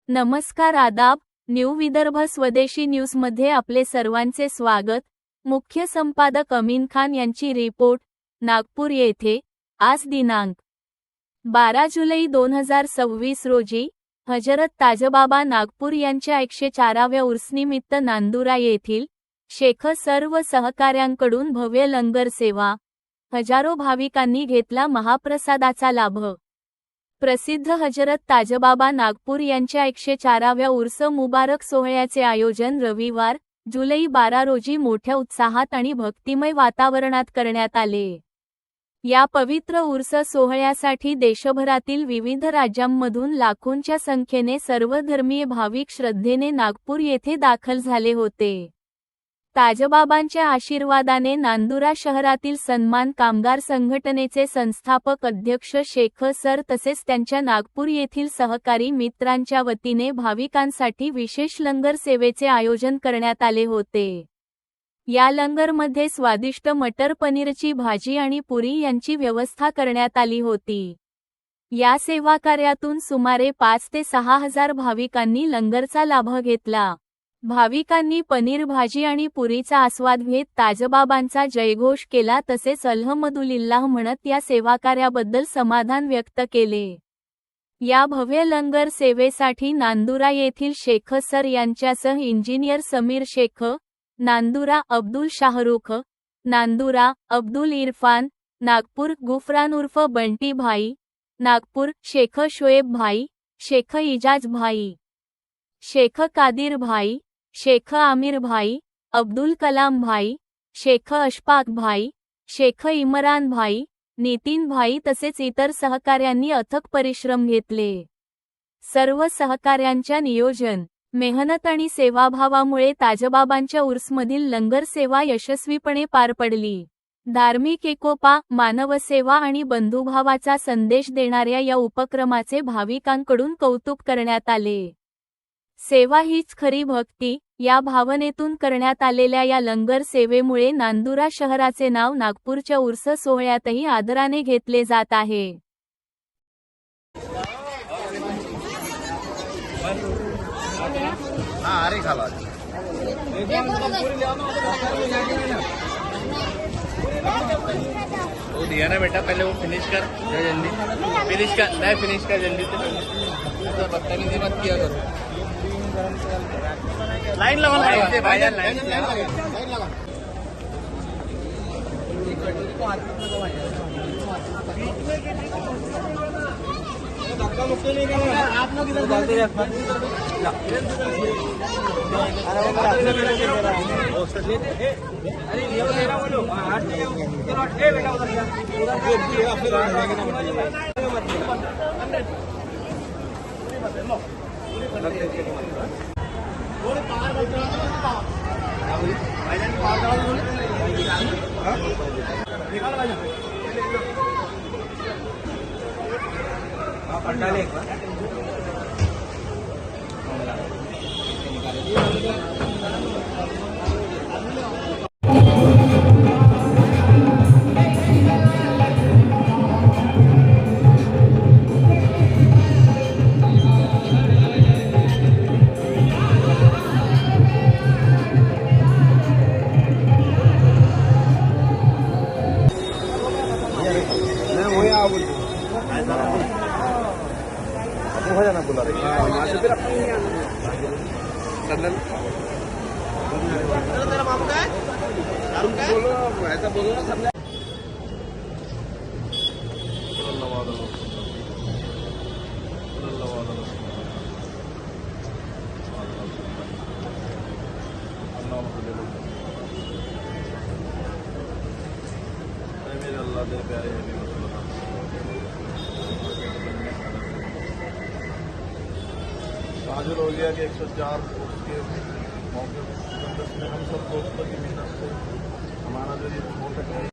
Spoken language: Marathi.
नमस्कार आदाब, न्यू विदर्भ स्वदेशी न्यूजमध्ये आपले सर्वांचे स्वागत। मुख्य संपादक अमीन खान यांची रिपोर्ट। नागपूर येथे आज दिनांक 12 जुलै 2026 रोजी हजरत ताजबाबा नागपूर यांच्या 104व्या उर्सनिमित्त नांदुरा येथील शेख सर्व सहकाऱ्यांकडून भव्य लंगर सेवा। हजारो भाविकांनी घेतला महाप्रसादाचा लाभ। प्रसिद्ध हजरत ताजबाबा नागपूर यांच्या 104व्या उर्स मुबारक सोहळ्याचे आयोजन रविवार जुलै 12 रोजी मोठ्या उत्साहात आणि भक्तिमय वातावरणात करण्यात आले। या पवित्र उर्स सोहळ्यासाठी देशभरातील विविध राज्यांमधून लाखोंच्या संख्येने सर्वधर्मीय भाविक श्रद्धेने नागपूर येथे दाखल झाले होते। ताजबाबांच्या आशीर्वादाने नांदुरा शहरातील सन्मान कामगार संघटनेचे संस्थापक अध्यक्ष शेख सर तसेच त्यांच्या नागपूर येथील सहकारी मित्रांच्या वतीने भाविकांसाठी विशेष लंगर सेवेचे आयोजन करण्यात आले होते। या लंगरमध्ये स्वादिष्ट मटर पनीरची भाजी आणि पुरी यांची व्यवस्था करण्यात आली होती। या सेवा कार्यातून सुमारे 5 ते 6 हजार भाविकांनी लंगरचा लाभ घेतला। भाविकांनी पनीर भाजी आणि पुरीचा आस्वाद घेत ताजबाबांचा जयघोष केला तसेच अल्हम्दुलिल्लाह म्हणत या सेवाकार्याबद्दल समाधान व्यक्त केले। या भव्य लंगर सेवेसाठी नांदुरा येथील शेख सर यांच्यासह इंजिनियर समीर शेख, नांदुरा अब्दुल शाहरुख, नांदुरा अब्दुल इरफान, नागपूर गुफरान उर्फ बंटी भाई, नागपूर शेख शोएब भाई, शेख इजाज भाई, शेख कादिर भाई, शेख आमिर भाई, अब्दुल कलाम भाई, शेख अशफाक भाई, शेख इमरान भाई, नितीन भाई तसेच इतर सहकाऱ्यांनी अथक परिश्रम घेतले। सर्व सहकाऱ्यांच्या नियोजन, मेहनत आणि सेवाभावामुळे ताजबाबांच्या उर्समधील लंगर सेवा यशस्वीपणे पार पडली। धार्मिक एकोपा, मानवसेवा आणि बंधुभावाचा संदेश देणाऱ्या या उपक्रमाचे भाविकांकडून कौतुक करण्यात आले। सेवा हीच खरी भक्ती या भावनेतून करण्यात आलेल्या या लंगर सेवेमुळे नांदुरा शहराचे नाव नागपूरच्या उर्स सोहळ्यातही आदराने घेतले जात आहे। वो दिया ना बेटा, पहले वो फिनिश कर जल्दी, फिनिश कर जल्दी से, बदतमीजी मत किया करो। लाइन लगा भाईजान, लाइन लगा। धक्का मुक्की नहीं करना, आप लोग इधर डालते हैं। अरे ये मेरा बोलो, हाथ ए बेटा उधर जा, हो जाना बुला रही है फिर तेरा मामू का है, बोलो ऐसा बोलो ना सब। मेरे अल्लाह तेरे प्यारे हाजिर हो गया कि 104 के मौके पर हम सब दोस्तों की मेहनत से हमारा जो ये हो सके।